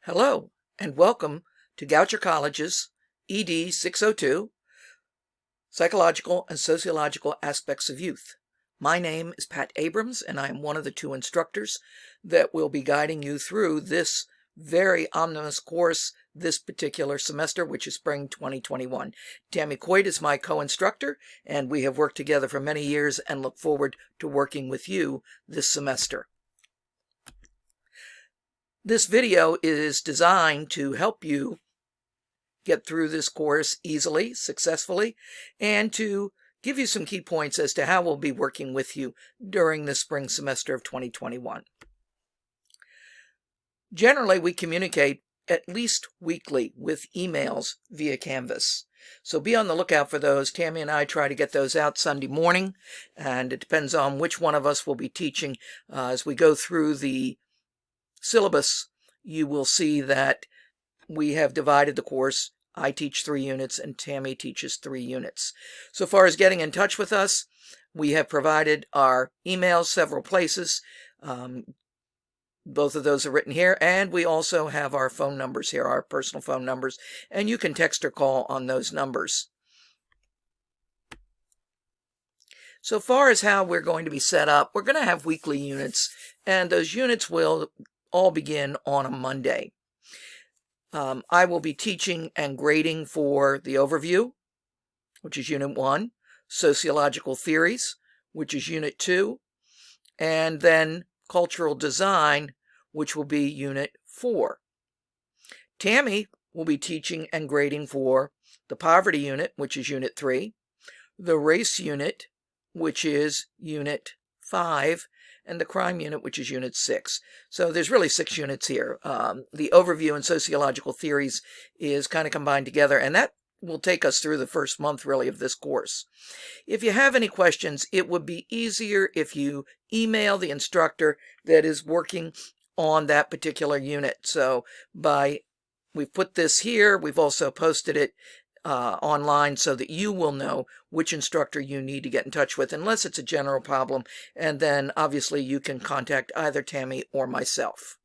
Hello, and welcome to Goucher College's ED 602, Psychological and Sociological Aspects of Youth. My name is Pat Abrams, and I am one of the two instructors that will be guiding you through this very omnibus course this particular semester, which is spring 2021. Tammy Coit is my co-instructor, and we have worked together for many years and look forward to working with you this semester. This video is designed to help you get through this course easily, successfully, and to give you some key points as to how we'll be working with you during the spring semester of 2021. Generally, we communicate at least weekly with emails via Canvas. So be on the lookout for those. Tammy and I try to get those out Sunday morning, and it depends on which one of us will be teaching as we go through the syllabus. You will see that we have divided the course. I teach 3 units and Tammy teaches 3 units. So far as getting in touch with us, we have provided our emails several places. Both of those are written here, and we also have our phone numbers here, our personal phone numbers, and you can text or call on those numbers. So far as how we're going to be set up, we're going to have weekly units, and those units will all begin on a Monday. I will be teaching and grading for the overview, which is Unit 1, sociological theories, which is Unit 2, and then cultural design, which will be Unit 4. Tammy will be teaching and grading for the poverty unit, which is Unit 3, the race unit, which is Unit 5, and the crime unit, which is Unit 6. So there's really 6 units here. The overview and sociological theories is kind of combined together, and that will take us through the first month, really, of this course. If you have any questions, it would be easier if you email the instructor that is working on that particular unit. So we've put this here. We've also posted it online so that you will know which instructor you need to get in touch with, unless it's a general problem, and then obviously you can contact either Tammy or myself.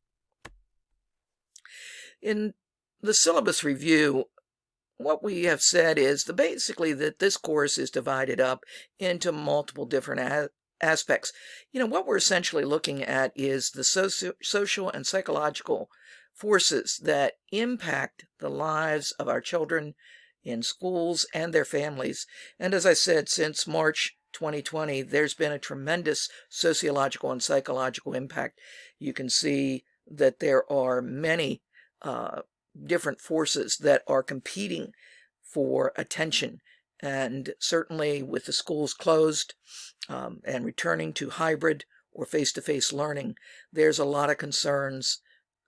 In the syllabus review, what we have said is basically that this course is divided up into multiple different aspects. What we're essentially looking at is the social and psychological forces that impact the lives of our children in schools and their families. And as I said, since March 2020, there's been a tremendous sociological and psychological impact. You can see that there are many different forces that are competing for attention. And certainly with the schools closed and returning to hybrid or face-to-face learning, there's a lot of concerns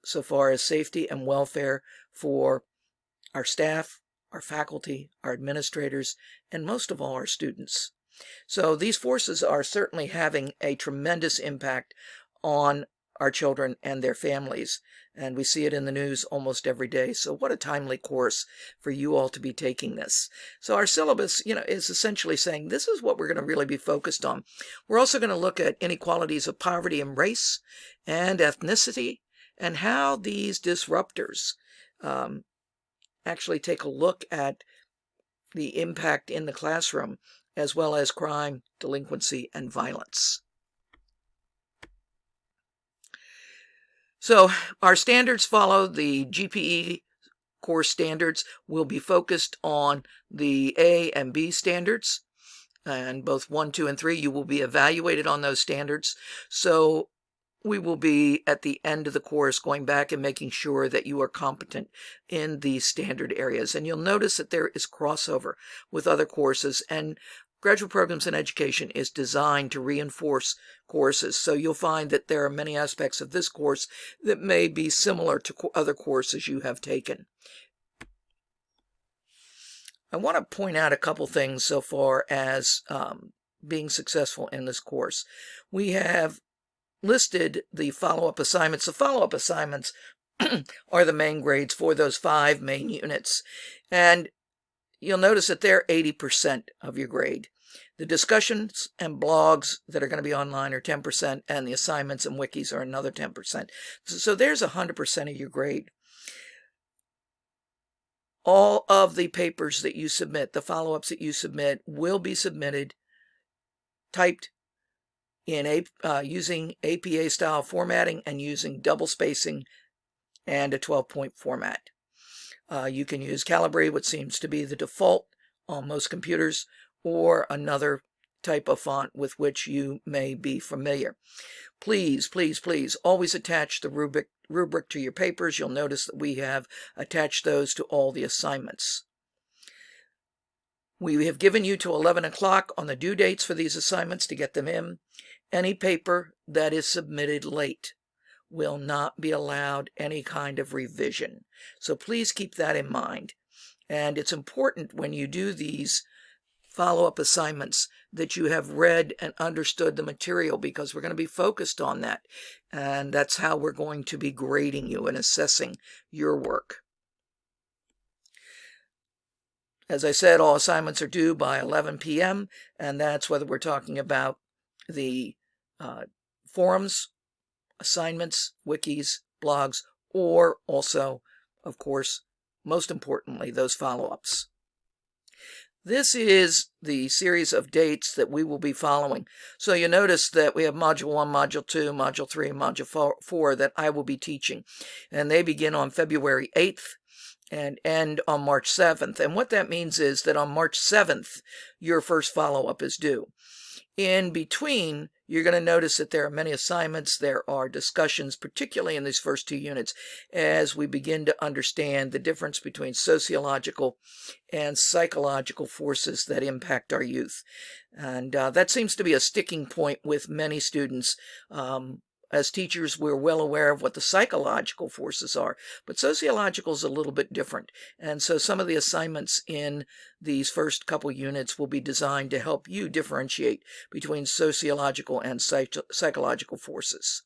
so far as safety and welfare for our staff, our faculty, our administrators, and most of all our students. So these forces are certainly having a tremendous impact on our children and their families, and we see it in the news almost every day. So what a timely course for you all to be taking this. So our syllabus, is essentially saying this is what we're going to really be focused on. We're also going to look at inequalities of poverty and race and ethnicity, and how these disruptors actually take a look at the impact in the classroom, as well as crime, delinquency, and violence. So our standards follow the GPE course standards. We'll be focused on the A and B standards, and both 1, 2, and 3, you will be evaluated on those standards. So we will be, at the end of the course, going back and making sure that you are competent in these standard areas. And you'll notice that there is crossover with other courses, and Graduate Programs in Education is designed to reinforce courses. So you'll find that there are many aspects of this course that may be similar to other courses you have taken. I want to point out a couple things so far as being successful in this course. We have listed the follow-up assignments. The follow-up assignments are the main grades for those 5 main units. And you'll notice that they're 80% of your grade. The discussions and blogs that are going to be online are 10%, and the assignments and wikis are another 10%. So there's 100% of your grade. All of the papers that you submit, the follow-ups that you submit, will be submitted typed in using APA style formatting and using double spacing and a 12-point format. You can use Calibri, which seems to be the default on most computers, or another type of font with which you may be familiar. Please, please, please always attach the rubric to your papers. You'll notice that we have attached those to all the assignments. We have given you to 11 o'clock on the due dates for these assignments to get them in. Any paper that is submitted late will not be allowed any kind of revision. So please keep that in mind. And it's important when you do these follow-up assignments that you have read and understood the material, because we're going to be focused on that. And that's how we're going to be grading you and assessing your work. As I said, all assignments are due by 11 p.m., and that's whether we're talking about the forums, assignments, wikis, blogs, or also, of course, most importantly, those follow-ups. This is the series of dates that we will be following. So you notice that we have Module 1, Module 2, Module 3, and Module 4 that I will be teaching. And they begin on February 8th and end on March 7th. And what that means is that on March 7th, your first follow-up is due. In between, you're going to notice that there are many assignments. There are discussions, particularly in these first 2 units, as we begin to understand the difference between sociological and psychological forces that impact our youth. And that seems to be a sticking point with many students. As teachers, we're well aware of what the psychological forces are, but sociological is a little bit different. And so some of the assignments in these first couple units will be designed to help you differentiate between sociological and psychological forces.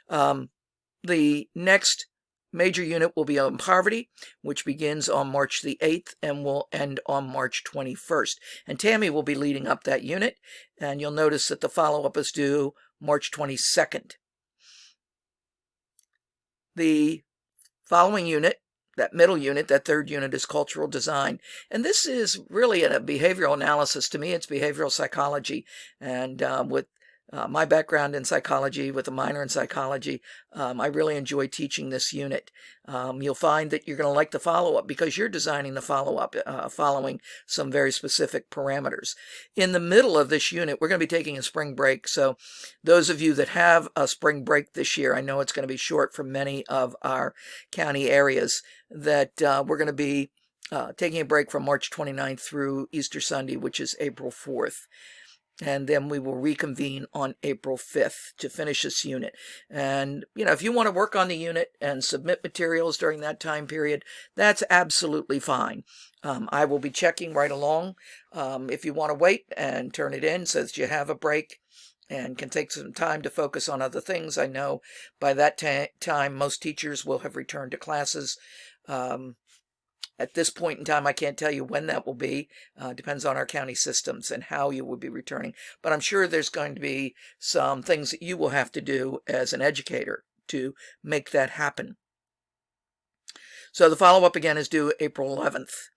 The next major unit will be on poverty, which begins on March the 8th and will end on March 21st. And Tammy will be leading up that unit, and you'll notice that the follow-up is due March 22nd. The following unit, that middle unit, that third unit, is cultural design. And this is really a behavioral analysis. To me, it's behavioral psychology. And with my background in psychology, with a minor in psychology, I really enjoy teaching this unit. You'll find that you're going to like the follow-up because you're designing the follow-up following some very specific parameters. In the middle of this unit, we're going to be taking a spring break. So those of you that have a spring break this year, I know it's going to be short for many of our county areas, that we're going to be taking a break from March 29th through Easter Sunday, which is April 4th. And then we will reconvene on April 5th to finish this unit. And, if you want to work on the unit and submit materials during that time period, that's absolutely fine. I will be checking right along. If you want to wait and turn it in so that you have a break and can take some time to focus on other things, I know by that time most teachers will have returned to classes. At this point in time, I can't tell you when that will be. Depends on our county systems and how you will be returning. But I'm sure there's going to be some things that you will have to do as an educator to make that happen. So the follow-up again is due April 11th.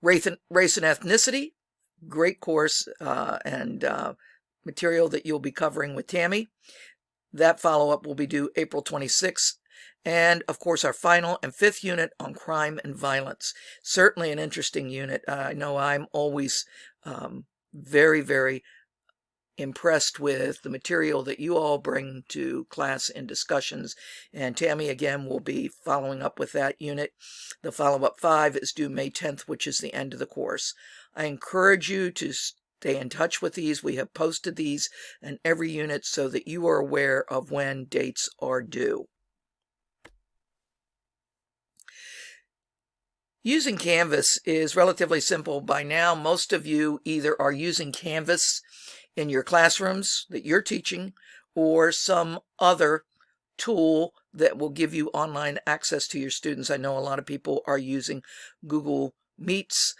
Race and ethnicity, great course and material that you'll be covering with Tammy. That follow-up will be due April 26th. And, of course, our final and 5th unit on crime and violence. Certainly an interesting unit. I know I'm always very, very impressed with the material that you all bring to class in discussions. And Tammy, again, will be following up with that unit. The follow-up 5 is due May 10th, which is the end of the course. I encourage you to stay in touch with these. We have posted these in every unit so that you are aware of when dates are due. Using Canvas is relatively simple. By now, most of you either are using Canvas in your classrooms that you're teaching or some other tool that will give you online access to your students. I know a lot of people are using Google Meets.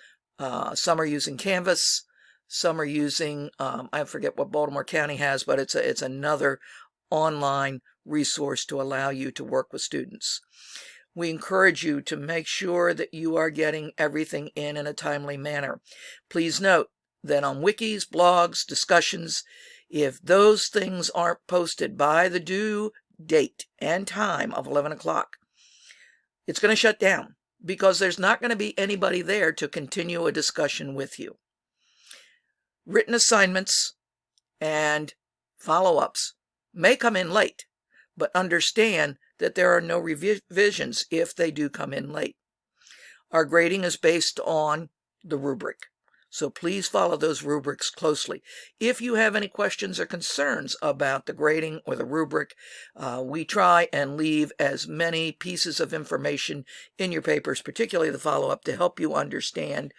Some are using Canvas. Some are using, I forget what Baltimore County has, but it's another online resource to allow you to work with students. We encourage you to make sure that you are getting everything in a timely manner. Please note that on wikis, blogs, discussions, if those things aren't posted by the due date and time of 11 o'clock, it's going to shut down because there's not going to be anybody there to continue a discussion with you. Written assignments and follow-ups may come in late, but understand that there are no revisions if they do come in late. Our grading is based on the rubric, so please follow those rubrics closely. If you have any questions or concerns about the grading or the rubric, we try and leave as many pieces of information in your papers, particularly the follow-up, to help you understand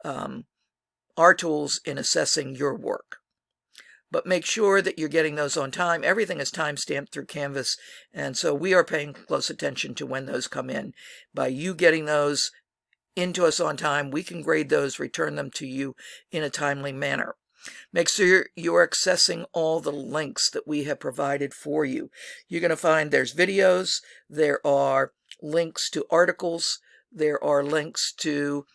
our tools in assessing your work. But make sure that you're getting those on time. Everything is time-stamped through Canvas, and so we are paying close attention to when those come in. By you getting those into us on time, we can grade those, return them to you in a timely manner. Make sure you're accessing all the links that we have provided for you. You're going to find there's videos, there are links to articles, there are links to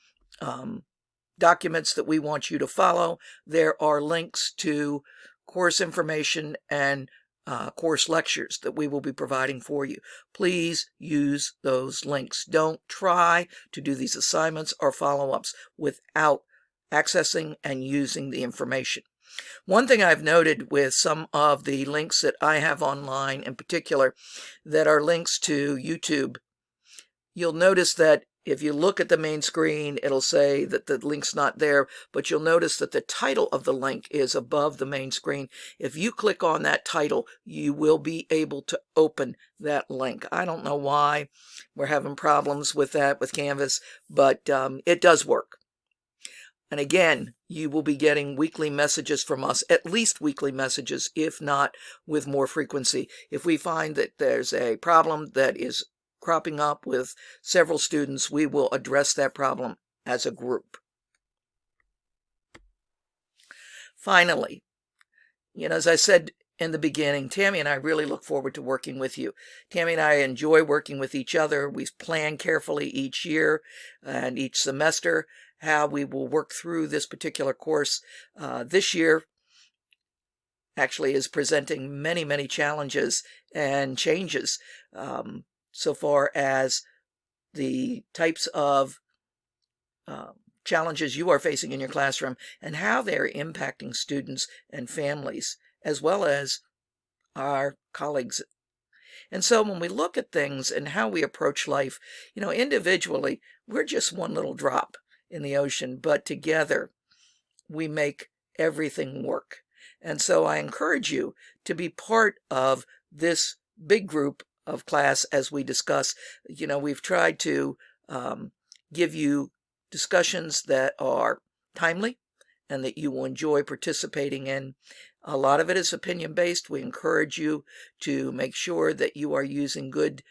documents that we want you to follow. There are links to course information and course lectures that we will be providing for you. Please use those links. Don't try to do these assignments or follow-ups without accessing and using the information. One thing I've noted with some of the links that I have online in particular that are links to YouTube, you'll notice that if you look at the main screen, it'll say that the link's not there, but you'll notice that the title of the link is above the main screen. If you click on that title, you will be able to open that link. I don't know why we're having problems with that with Canvas, but it does work. And again, you will be getting weekly messages from us, at least weekly messages, if not with more frequency. If we find that there's a problem that is cropping up with several students, we will address that problem as a group. Finally, as I said in the beginning, Tammy and I really look forward to working with you. Tammy and I enjoy working with each other. We plan carefully each year and each semester how we will work through this particular course. This year actually is presenting many, many challenges and changes so far as the types of challenges you are facing in your classroom and how they're impacting students and families, as well as our colleagues. And so when we look at things and how we approach life, individually, we're just one little drop in the ocean, but together we make everything work. And so I encourage you to be part of this big group of class as we discuss. We've tried to give you discussions that are timely and that you will enjoy participating in. A lot of it is opinion-based. We encourage you to make sure that you are using good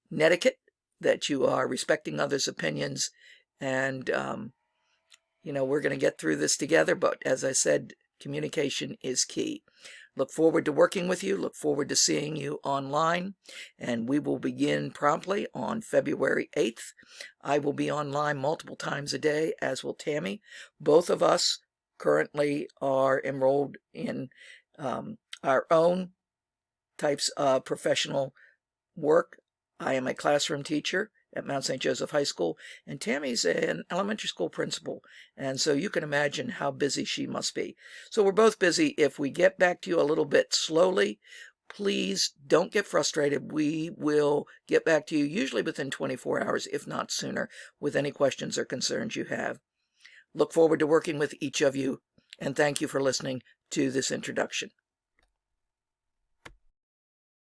netiquette, that you are respecting others' opinions, and we're going to get through this together, but as I said, communication is key. Look forward to working with you. Look forward to seeing you online. And we will begin promptly on February 8th. I will be online multiple times a day, as will Tammy. Both of us currently are enrolled in our own types of professional work. I am a classroom teacher at Mount St. Joseph High School, and Tammy's an elementary school principal, and so you can imagine how busy she must be. So we're both busy. If we get back to you a little bit slowly, please don't get frustrated. We will get back to you usually within 24 hours, if not sooner, with any questions or concerns you have. Look forward to working with each of you, and thank you for listening to this introduction.